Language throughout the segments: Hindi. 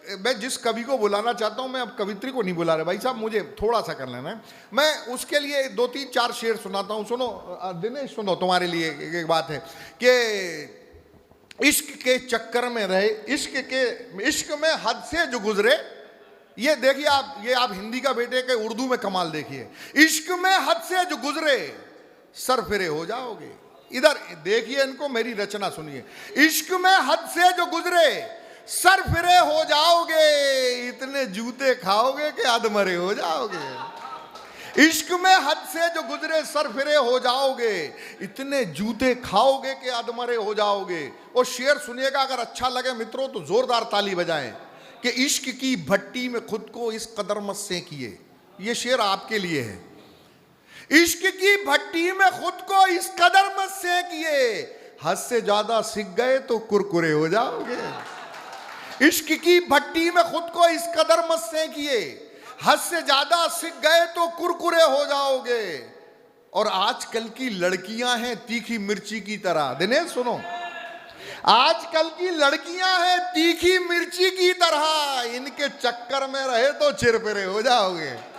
मैं जिस कवि को बुलाना चाहता हूं, मैं अब कवित्री को नहीं बुला रहा भाई साहब, मुझे थोड़ा सा कर लेना है। मैं उसके लिए 2-3-4 शेर सुनाता हूं। सुनो दिनेश, सुनो, तुम्हारे लिए एक बात है कि इश्क के चक्कर में रहे, इश्क में हद से जो गुजरे, ये देखिए आप, ये आप हिंदी का बेटे के उर्दू में कमाल देखिए। इश्क में हद से जो गुजरे सर फिरे हो जाओगे। इधर देखिए इनको, मेरी रचना सुनिए। इश्क में हद से जो गुजरे सर फिरे हो जाओगे, इतने जूते खाओगे कि अधमरे हो जाओगे। इश्क में हद से जो गुजरे सर फिरे हो जाओगे, इतने जूते खाओगे कि अधमरे हो जाओगे। और शेर सुनिएगा, अगर अच्छा लगे मित्रों तो जोरदार ताली बजाएं कि इश्क की भट्टी में खुद को इस कदर मत सेकिए। ये शेर आपके लिए है। इश्क की भट्टी में खुद को इस कदर मत सेकिए, हद से ज्यादा सिक गए तो कुरकुरे हो जाओगे। इश्क की भट्टी में खुद को इस कदर मत सेकिए, हद से ज्यादा सिक गए तो कुरकुरे हो जाओगे। और आजकल की लड़कियां हैं तीखी मिर्ची की तरह। दिनेश सुनो, आजकल की लड़कियां हैं तीखी मिर्ची की तरह, इनके चक्कर में रहे तो चिरपिरे हो जाओगे।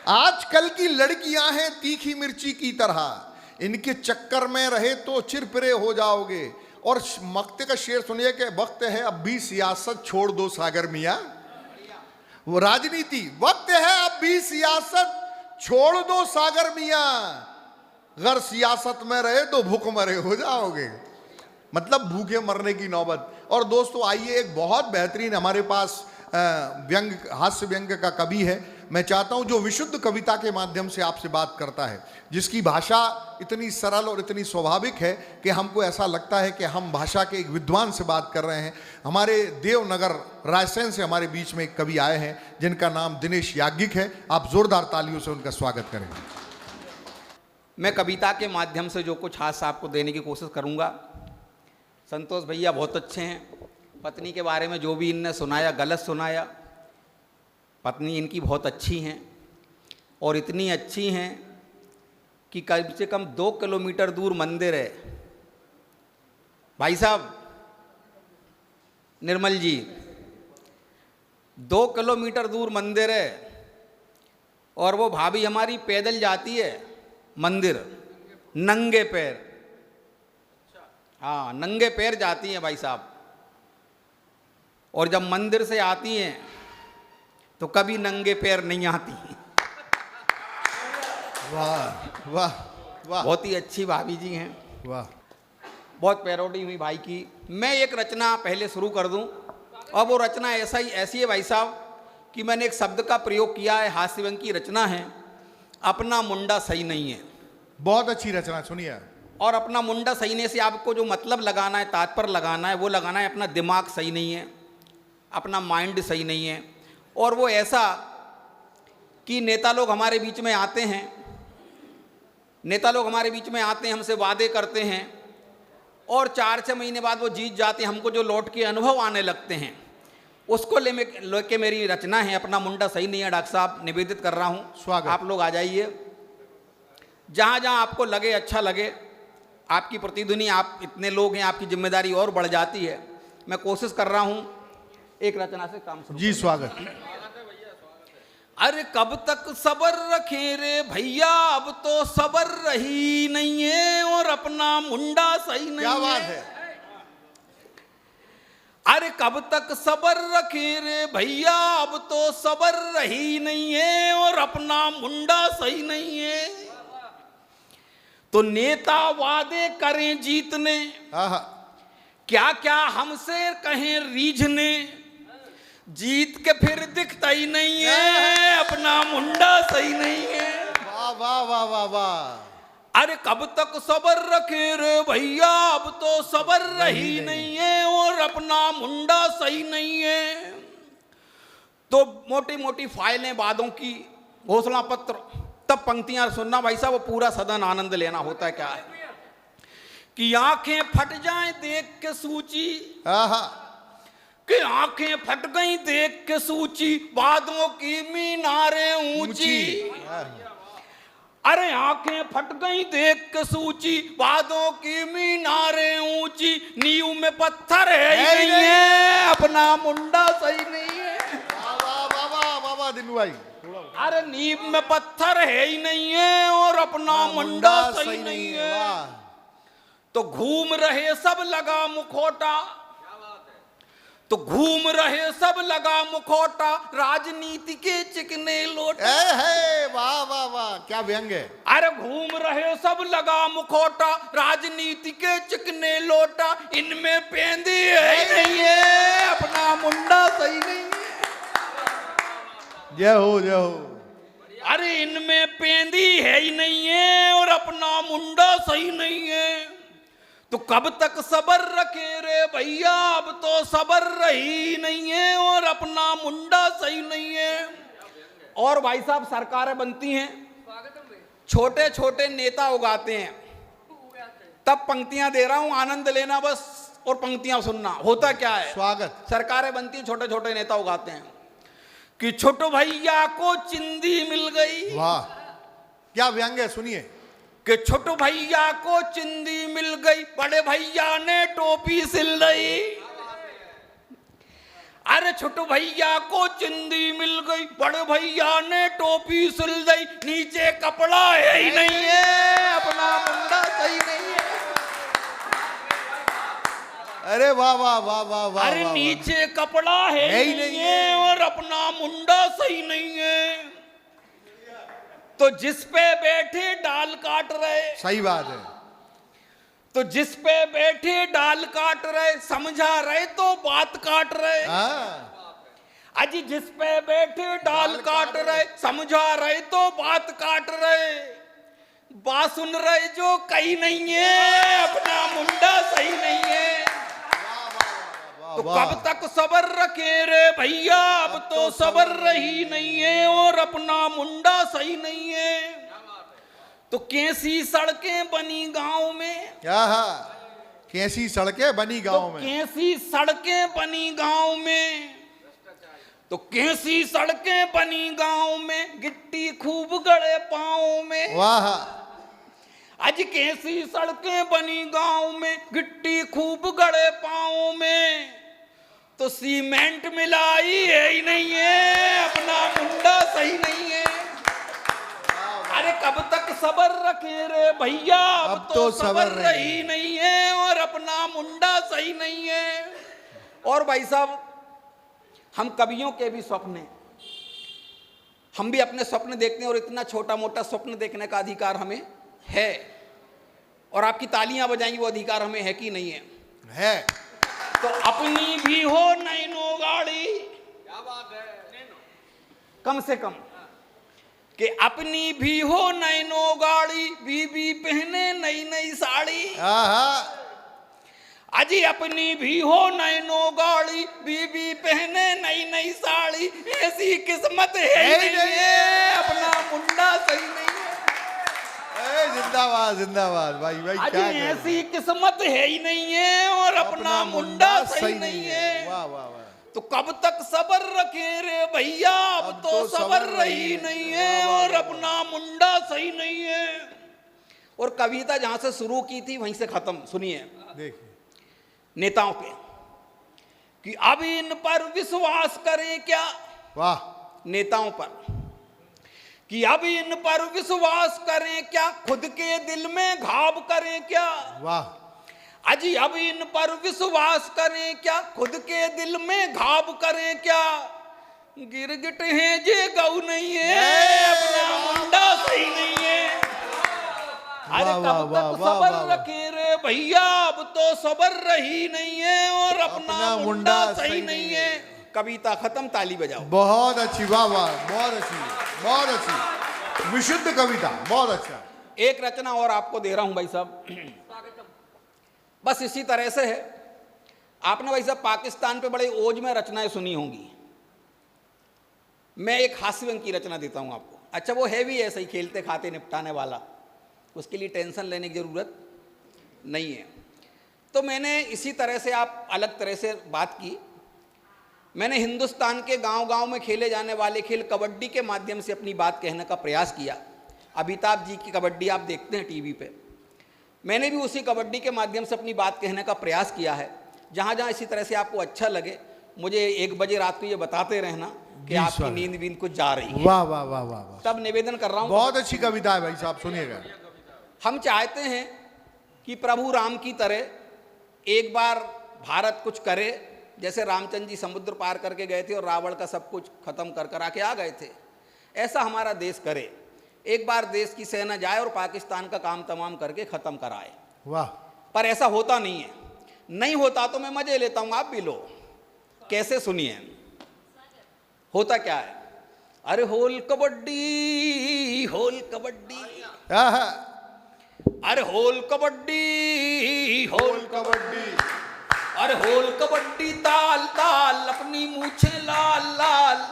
आजकल की लड़कियां हैं तीखी मिर्ची की तरह, इनके चक्कर में रहे तो चिरपिरे हो जाओगे। और मक्ते का शेर सुनिए कि वक्त है अब भी सियासत छोड़ दो सागर मियां, वो राजनीति, वक्त है अब भी सियासत छोड़ दो सागर मियां, अगर सियासत में रहे तो भूखमरे हो जाओगे। मतलब भूखे मरने की नौबत। और दोस्तों आइए, एक बहुत बेहतरीन हमारे पास व्यंग, हास्य व्यंग का कवि है। मैं चाहता हूं जो विशुद्ध कविता के माध्यम से आपसे बात करता है, जिसकी भाषा इतनी सरल और इतनी स्वाभाविक है कि हमको ऐसा लगता है कि हम भाषा के एक विद्वान से बात कर रहे हैं। हमारे देवनगर रायसेन से हमारे बीच में एक कवि आए हैं जिनका नाम दिनेश याज्ञिक है। आप जोरदार तालियों से उनका स्वागत करें। मैं कविता के माध्यम से जो कुछ हास्य आपको देने की कोशिश करूंगा। संतोष भैया बहुत अच्छे हैं। पत्नी के बारे में जो भी इनने सुनाया गलत सुनाया। पत्नी इनकी बहुत अच्छी हैं और इतनी अच्छी हैं कि कम से कम 2 किलोमीटर दूर मंदिर है। भाई साहब निर्मल जी, 2 किलोमीटर दूर मंदिर है और वो भाभी हमारी पैदल जाती है मंदिर, नंगे पैर। हाँ, नंगे पैर जाती हैं भाई साहब। और जब मंदिर से आती हैं तो कभी नंगे पैर नहीं आती। वाह वाह वाह, बहुत ही अच्छी भाभी जी हैं। वाह, बहुत पैरोडी हुई भाई की। मैं एक रचना पहले शुरू कर दूं, और वो रचना ऐसी है भाई साहब कि मैंने एक शब्द का प्रयोग किया है, हास्य व्यंग की रचना है, अपना मुंडा सही नहीं है। बहुत अच्छी रचना, सुनिए। और अपना मुंडा सही नहीं से आपको जो मतलब लगाना है, तात्पर्य लगाना है, वो लगाना है अपना दिमाग सही नहीं है, अपना माइंड सही नहीं है। और वो ऐसा कि नेता लोग हमारे बीच में आते हैं, हमसे वादे करते हैं और 4-6 महीने बाद वो जीत जाते हैं। हमको जो लौट के अनुभव आने लगते हैं, उसको लेके मेरी रचना है, अपना मुंडा सही नहीं है। डॉक्टर साहब निवेदित कर रहा हूँ, स्वागत। आप लोग आ जाइए। जहाँ जहाँ आपको लगे, अच्छा लगे, आपकी प्रतिध्वनि, आप इतने लोग हैं, आपकी जिम्मेदारी और बढ़ जाती है। मैं कोशिश कर रहा हूँ एक रचना से काम शुरू। जी स्वागत। अरे कब तक सबर रखें रे भैया, अब तो सबर रही नहीं है और अपना मुंडा सही नहीं है। क्या बात है। अरे कब तक सबर रखें रे भैया, अब तो सबर रही नहीं है और अपना मुंडा सही नहीं है। तो नेता वादे करें जीतने, क्या क्या हमसे कहें रीझने, जीत के फिर दिखता ही नहीं है, अपना मुंडा सही नहीं है। वाह वाह वाह वाह वाह। अरे कब तक सबर रखे रे भैया, अब तो सबर रही नहीं है और अपना मुंडा सही नहीं है। तो मोटी मोटी फाइलें वादों की, घोषणा पत्र, तब पंक्तियां सुनना भाई साहब, वो पूरा सदन आनंद लेना होता है। क्या है कि आंखें फट जाएं देख के सूची, कि आंखें फट गई देख के सूची, वादों की मीनारें ऊंची, अरे आंखें फट गई देख के सूची, वादों की मीनारें ऊंची, नींव में पत्थर है ही नहीं है, अपना मुंडा सही नहीं है। वाह दिनू भाई। अरे नींव में पत्थर है ही नहीं है और अपना मुंडा सही नहीं है। तो घूम रहे सब लगा मुखौटा, तो घूम रहे सब लगा मुखौटा, राजनीति के चिकने लोटा। वाह वाह वाह, क्या व्यंग है। अरे घूम रहे सब लगा मुखौटा, राजनीति के चिकने लोटा, इनमें पेंदी है ही नहीं है, अपना मुंडा सही नहीं है। जय हो जय हो। अरे इनमें पेंदी है ही नहीं है और अपना मुंडा सही नहीं है। तो कब तक सबर रखे रे भैया, अब तो सबर रही नहीं है और अपना मुंडा सही नहीं है। और भाई साहब सरकारें बनती हैं, छोटे छोटे नेता उगाते हैं, तब पंक्तियां दे रहा हूं, आनंद लेना बस और पंक्तियां सुनना। होता क्या है, स्वागत। सरकारें बनती हैं, छोटे छोटे नेता उगाते हैं कि छोटो भैया को चिंदी मिल गई। वाह क्या व्यंग है, सुनिए। कि छोटो भैया को चिंदी मिल गई, बड़े भैया ने टोपी सिल दी। अरे छोटो भैया को चिंदी मिल गई, बड़े भैया ने टोपी सिल दी, नीचे कपड़ा है ही नहीं है, अपना मुंडा सही नहीं है। अरे वाह वाह वाह वाह वाह। अरे नीचे कपड़ा है ही नहीं है और अपना मुंडा सही नहीं है। तो जिस पे बैठे डाल काट रहे, सही बात है। तो जिस पे बैठे डाल काट रहे, समझा रहे तो बात काट रहे। अजी जिस पे बैठे डाल काट रहे, समझा रहे तो बात काट रहे, बात सुन रहे जो कहीं नहीं है, अपना मुंडा सही नहीं है। तो कब तक सबर रखे रे भैया, अब तो सबर रही नहीं है और अपना मुंडा सही नहीं है। तो कैसी सड़कें बनी गांव में, कैसी सड़कें बनी गांव में, कैसी सड़कें बनी गांव में, तो कैसी सड़कें बनी गांव में, गिट्टी खूब गड़े पाँव में। वाह। आज कैसी सड़कें बनी गांव में, गिट्टी खूब गड़े पाँव में, तो सीमेंट मिलाई है ही नहीं है, अपना मुंडा सही नहीं है। अरे कब तक सबर रखे रे भैया, अब तो सबर रही नहीं है और अपना मुंडा सही नहीं है। और भाई साहब हम कवियों के भी स्वप्न, हम भी अपने स्वप्न देखते हैं और इतना छोटा मोटा स्वप्न देखने का अधिकार हमें है, और आपकी तालियां बजाएंगी वो अधिकार हमें है कि नहीं है? है। तो अपनी भी हो नैनो गाड़ी, क्या बात है, कम से कम कि अपनी भी हो नैनो गाड़ी, बीबी पहने नई नई साड़ी। अजी अपनी भी हो नैनो गाड़ी, बीबी पहने नई नई साड़ी, ऐसी किस्मत है ही नहीं है, अपना मुंडा सही नहीं है। जिंदाबाद जिंदाबाद भाई भाई, क्या ऐसी किस्मत है ही नहीं है और अपना मुंडा सही नहीं है। वाह वाह वाह। तो कब तक सबर रखे रे भैया, अब तो सबर रही नहीं है और अपना मुंडा सही नहीं है। और कविता जहां से शुरू की थी वहीं से खत्म, सुनिए। देखिए नेताओं पे कि अब इन पर विश्वास करें क्या। वाह। नेताओं पर कि अब इन पर विश्वास करें क्या, खुद के दिल में घाव करें क्या। वाह। अजी अब इन पर विश्वास करें क्या, खुद के दिल में घाव करें क्या, गिरगिट है जे गऊ नहीं है, अपना मुंडा सही नहीं है। अरे कब तक सबर रखे रे भैया, अब तो सबर रही नहीं है और अपना मुंडा सही नहीं है। कविता खत्म, ताली बजाओ। बहुत अच्छी, वाह वाह, बहुत अच्छी, बहुत अच्छी, विशुद्ध कविता, बहुत अच्छा। एक रचना और आपको दे रहा हूं भाई साहब, बस इसी तरह से है। आपने भाई साहब पाकिस्तान पे बड़े ओज में रचनाएं सुनी होंगी, मैं एक हास्य की रचना देता हूं आपको। अच्छा वो है भी ऐसे ही, खेलते खाते निपटाने वाला, उसके लिए टेंशन लेने की जरूरत नहीं है। तो मैंने इसी तरह से, आप अलग तरह से बात की, मैंने हिंदुस्तान के गांव-गांव में खेले जाने वाले खेल कबड्डी के माध्यम से अपनी बात कहने का प्रयास किया। अमिताभ जी की कबड्डी आप देखते हैं टीवी पे, मैंने भी उसी कबड्डी के माध्यम से अपनी बात कहने का प्रयास किया है। जहाँ जहाँ इसी तरह से आपको अच्छा लगे, मुझे 1 बजे रात को ये बताते रहना कि आपकी नींद बींद कुछ जा रही है। वाह वाह वाह वाह वाह, तब निवेदन कर रहा हूँ। बहुत अच्छी कविता है भाई साहब, सुनिएगा। हम चाहते हैं कि प्रभु राम की तरह एक बार भारत कुछ करे, जैसे रामचंद्र जी समुद्र पार करके गए थे और रावण का सब कुछ खत्म कर कर आके आ गए थे, ऐसा हमारा देश करे। एक बार देश की सेना जाए और पाकिस्तान का काम तमाम करके खत्म कराए। वाह, पर ऐसा होता नहीं है। नहीं होता तो मैं मजे लेता हूं, आप भी लो। कैसे, सुनिए। होता क्या है, अरे होल कबड्डी, होल कबड्डी, आहा, अरे होल कबड्डी, होल कबड्डी, अरे होल कबड्डी, ताल ताल अपनी मूछे लाल लाल।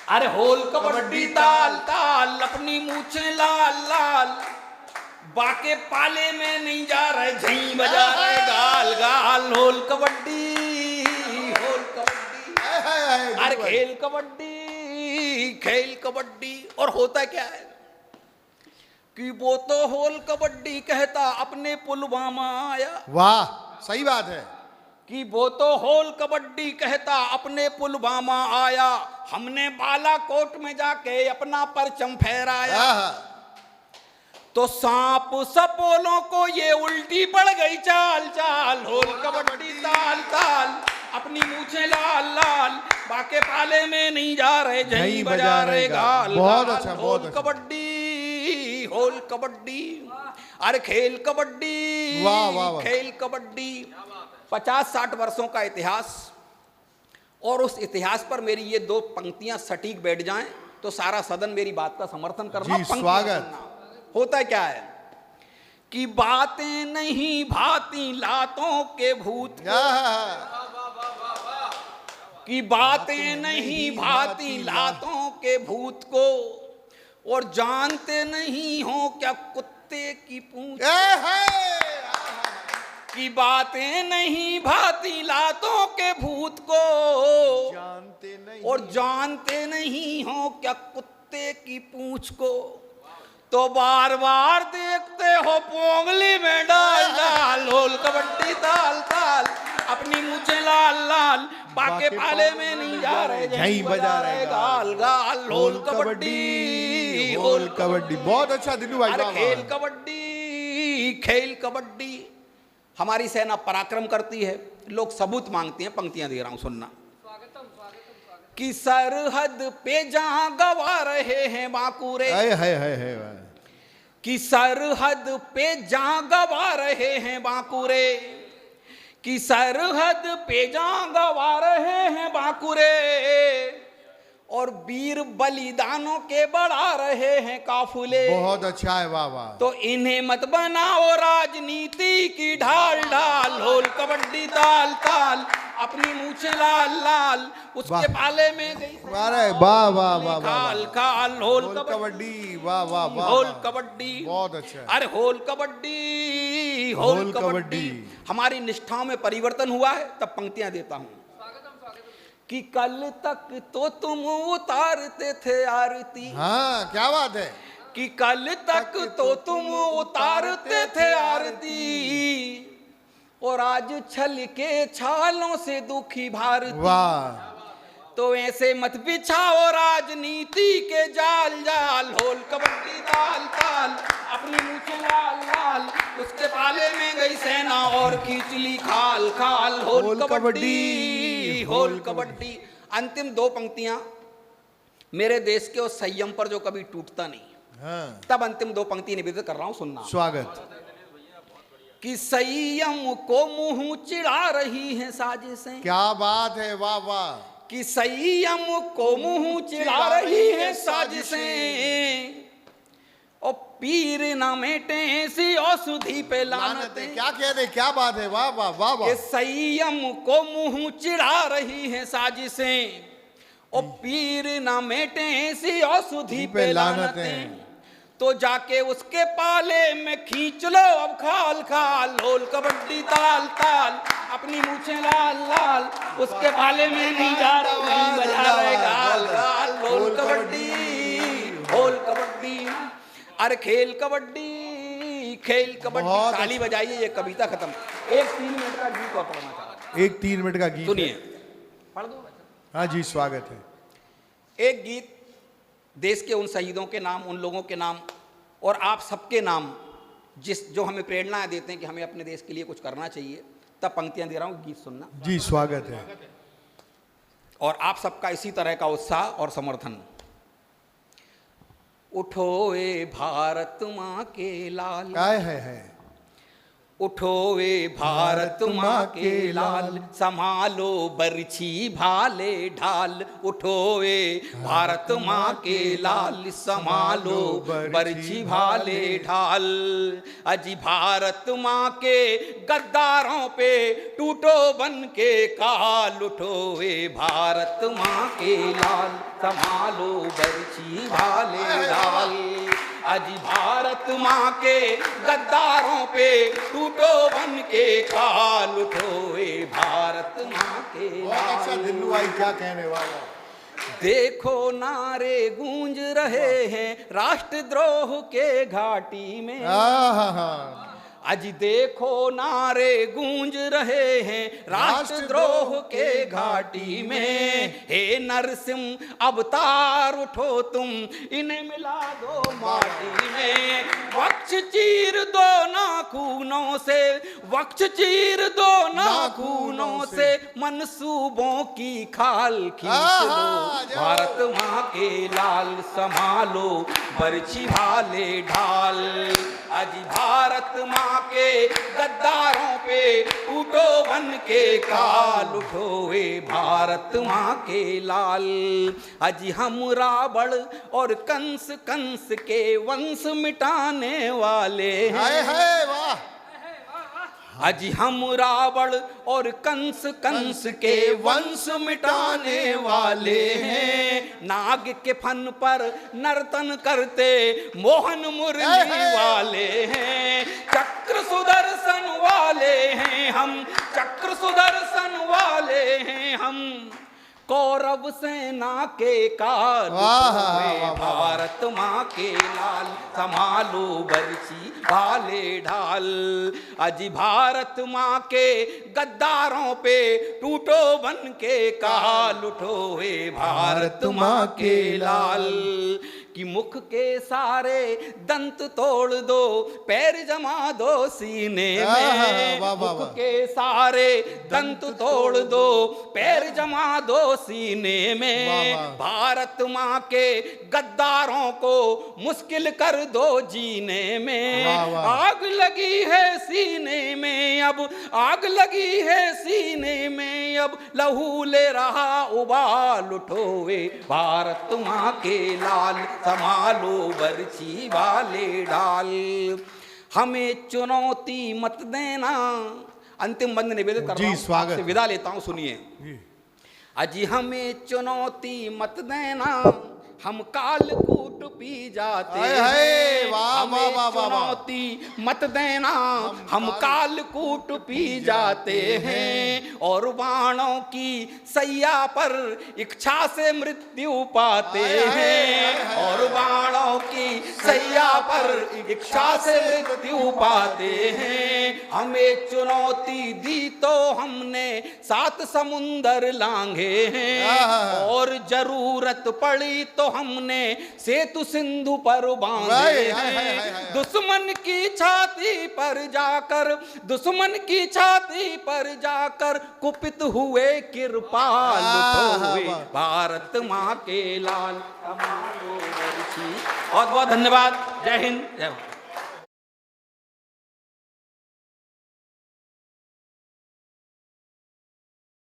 अरे होल कबड्डी, ताल ताल अपनी मूछे लाल लाल। बाके पाले में नहीं जा रहे, झई बजा रहे गाल गाल। होल कबड्डी, होल कबड्डी, अरे खेल कबड्डी, खेल कबड्डी। और होता क्या है कि वो तो होल कबड्डी कहता अपने पुलवामा आया। वाह, सही बात है कि वो तो होल कबड्डी कहता अपने पुलवामा आया। हमने बालाकोट में जाके अपना परचम फहराया। आहा, तो सांप सपोलों को ये उल्टी पड़ गई चाल चाल। होल कबड्डी, ताल ताल अपनी मूछे लाल लाल। बाके पाले में नहीं जा रहे, झई बजा रहे गाल। बहुत अच्छा, बहुत होल अच्छा। कबड्डी, होल कबड्डी, अरे खेल कबड्डी, वाह, वाह, वाह। खेल कबड्डी। 50-60 वर्षों का इतिहास, और उस इतिहास पर मेरी ये 2 पंक्तियां सटीक बैठ जाएं तो सारा सदन मेरी बात का समर्थन करना। जी, पंक्तियां स्वागत। सुनना। होता क्या है कि बातें नहीं भाती लातों के भूत को, आहा, कि बातें नहीं भाती लातों के भूत को, और जानते नहीं हो क्या कुत्ते की पूंछ। कि बातें नहीं भाती लातों के भूत को, जानते नहीं, और जानते नहीं हो क्या कुत्ते की पूंछ को। तो बार बार देखते हो पोंगली में डाल डाल। होल कबड्डी, ताल ताल अपनी मूछे लाल लाल। बाके पाले में नहीं जा रहे, झई बजा रहे गाल गाल। होल कबड्डी, होल कबड्डी, बहुत अच्छा दिनू भाई। अरे वाह, खेल वाह। कबड्डी, खेल कबड्डी। हमारी सेना पराक्रम करती है, लोग सबूत मांगते हैं। पंक्तियां दे रहा हूं, सुनना। कि सरहद पे जहां गवा रहे हैं बांकुरे, है, कि सरहद पे जहां गवा रहे हैं बांकुरे, कि सरहद पे जहां गवा रहे हैं बांकुरे, और वीर बलिदानों के बढ़ा रहे हैं काफिले। बहुत अच्छा है, वाह वाह। तो इन्हें मत बनाओ राजनीति की ढाल ढाल। होल कबड्डी, ताल ताल अपनी मूछे लाल लाल। उसके पाले में गई अरे वाह वाह वाह काल काल। होल कबड्डी, वाह वाह वाह। होल कबड्डी, बहुत अच्छा। अरे होल कबड्डी, होल कबड्डी। हमारी निष्ठाओं में परिवर्तन हुआ है। तब पंक्तियां देता हूं कि कल तक तो तुम उतारते थे आरती। हाँ, क्या बात है। कि कल तक तो तुम उतारते थे आरती, और आज छल के छालों से दुखी भारती। वाह, तो ऐसे मत बिछाओ राजनीति के जाल जाल। होल कबड्डी, ताल ताल अपनी मूछे लाल लाल। उसके पाले में गई सेना और खींच ली खाल खाल। होल कबड्डी, होल कबड्डी। अंतिम 2 पंक्तियां मेरे देश के उस संयम पर जो कभी टूटता नहीं। हाँ, तब अंतिम 2 पंक्ति निवेदित कर रहा हूं, सुनना। स्वागत। कि संयम को मुंह चिढ़ा रही है साजिशें। क्या बात है, वाह वाह। कि संयम को मुंह चिढ़ा रही है साजिशें, और पीर ना मेटे ऐसी औषधि पे लानतें। क्या कह रहे, क्या बात है, वाह वाह वाह वाह। कि संयम को मुंह चिढ़ा रही है साजिशें, और पीर ना मेटे ऐसी औषधि पे लानतें। तो जाके उसके पाले में खींच लो अब खाल खाल। होल कबड्डी, ताल ताल अपनी मूछे लाल लाल। उसके पाले में नहीं जा रहा, बजा रहे गाल गाल। होल कबड्डी, होल कबड्डी। अरे खेल कबड्डी, खेल कबड्डी, बहुत ताली बजाइए, ये कविता खत्म। एक 3 मिनट का गीत और पढ़ना चाहता हूं। एक 3 मिनट का गीत सुनिए, पढ़ दो। हाँ जी, स्वागत है। एक गीत देश के उन शहीदों के नाम, उन लोगों के नाम और आप सबके नाम जो हमें प्रेरणा देते हैं कि हमें अपने देश के लिए कुछ करना चाहिए, तब पंक्तियां दे रहा हूं, गीत सुनना। जी स्वागत है। और आप सबका इसी तरह का उत्साह और समर्थन। उठो ए भारत माँ के लाल, है उठो वे भारत माँ के लाल, संभालो बरछी भाले ढाल। उठो वे भारत माँ के लाल, संभालो बरछी भाले ढाल। अजी भारत माँ के गद्दारों पे टूटो बन के काल। उठो वे भारत माँ के लाल, संभालो बरछी भाले ढाल। अजी भारत माँ के गद्दारों पे टूटो बन के काल। उठो ए भारत माँ के लाल। दिल्लुआई क्या कहने वाला। देखो नारे गूंज रहे हैं राष्ट्रद्रोह के घाटी में। अजी देखो नारे गूंज रहे हैं राष्ट्रद्रोह के घाटी में। हे नरसिंह अवतार उठो तुम, इन्हें मिला दो माटी में। वक्ष चीर दो नाखूनों से, वक्ष चीर दो नाखूनों से, मनसूबों की खाल खींच लो। भारत माँ के लाल, संभालो बरछी भाले ढाल। अजी भारत माँ के गद्दारों पे टूटो बन के काल। उठो वे भारत माँ के लाल। अजी हम रावण और कंस, कंस के वंश मिटाने वाले हैं। वाह। अजी हम रावण और कंस, कंस के वंश मिटाने वाले हैं। नाग के फन पर नर्तन करते मोहन मुरली वाले हैं। चक्र सुदर्शन वाले हैं हम, चक्र सुदर्शन वाले हैं हम। कौरव सेना के काल। भारत माँ के लाल, संभालो बरछी भाले ढाल। अजी भारत माँ के गद्दारों पे टूटो बन के काल। उठो हे भारत माँ के लाल। कि मुख के सारे दंत तोड़ दो, पैर जमा दो सीने में। मुख के सारे दंत तोड़ दो, पैर जमा दो सीने में। भारत माँ के गद्दारों को मुश्किल कर दो जीने में। आग लगी है सीने में अब, आग लगी है सीने में अब, लहू ले रहा उबाल। उठो वे भारत माँ के लाल, संभालो बरछी वाले ढाल। हमें चुनौती मत देना। अंतिम बंद निवेदन कर रहा हूं, स्वागत से विदा लेता हूं, सुनिए। अजी हमें चुनौती मत देना, हम कालकूट पी जाते हैं। हमें चुनौती मत देना, हम कालकूट पी जाते हैं। और बाणों की सैया पर इच्छा से मृत्यु पाते हैं। और बाणों की सैया पर इच्छा से मृत्यु पाते हैं। हमें चुनौती दी तो हमने 7 समुंदर लांघे हैं। और जरूरत पड़ी तो हमने सेतु सिंधु पर बांधे हैं। दुश्मन की छाती पर जाकर, दुश्मन की छाती पर जाकर कुपित हुए कृपाल। हुए भारत माँ के लाल। बहुत बहुत धन्यवाद। जय हिंद, जय भारत।